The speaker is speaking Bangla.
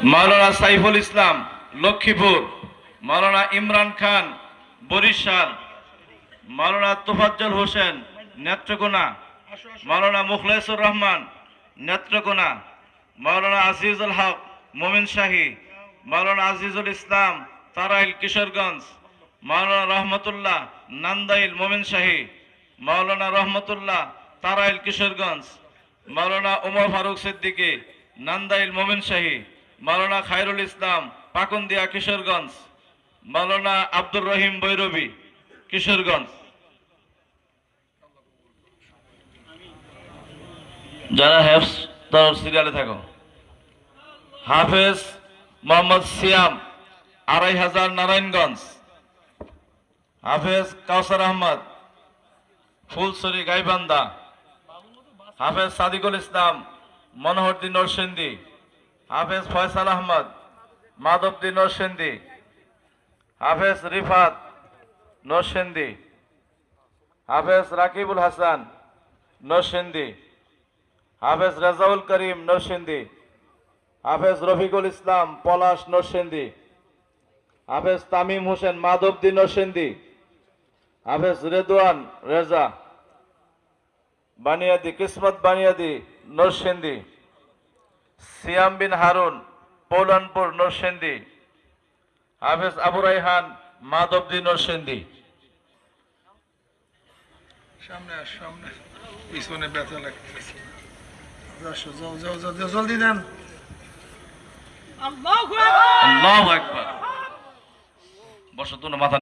মাওলানা সাইফুল ইসলাম লক্ষ্মীপুর, মাওলানা ইমরান খান বরিশাল, মাওলানা তোফাজ্জল হোসেন নেত্রকোনা, মাওলানা মুখলেসুর রহমান নেত্রকোনা, মাওলানা আজিজুল হক মোমিন শাহী, মাওলানা আজিজুল ইসলাম তারাইল কিশোরগঞ্জ, মাওলানা রহমতুল্লাহ নান্দাইল মোমিন শাহী, মাওলানা রহমতুল্লাহ তারাইল কিশোরগঞ্জ, মাওলানা উমর ফারুক সিদ্দিকী নান্দাইল মোমিন শাহী, মাওলানা খায়রুল ইসলাম পাকুন্দিয়া কিশোরগঞ্জ, মাওলানা আব্দুর রহিম বৈরবী কিশোরগঞ্জ। যারা হেফস তার সিরিয়ালে থাকো। হাফেজ মোহাম্মদ সিয়াম ২৫০০ নারায়ণগঞ্জ, হাফেজ কাউসার আহমদ ফুলছড়ি গাইবান্ধা, হাফেজ সাদিকুল ইসলাম মনোহরদ্দিন নরসিংদী, হাফেজ ফয়সাল আহমদ মাধবদী নরসিংদী, হাফেজ রিফাত নরসিংদী, হাফেজ রাকিবুল হাসান নরসিংদী, হাফেজ রেজাউল করিম নরসিংদী, হাফেজ রফিকুল ইসলাম পলাশ নরসিংদী, হাফেজ তামিম হোসেন মাধবদী নরসিংদী, হাফেজ রেদওয়ান রেজা বানিয়াদি কিসমত বানিয়াদি নরসিংদী, সিয়াম বিন হারুন পৌলানপুর নরসিংদী, হাফেজ আবু রাইহান মাধবদী নরসিংদী। সামনে সামনে পিছনে ব্যথা লাগতেছে, জলদি দেন। আল্লাহু আকবার। বসো তো না মাথা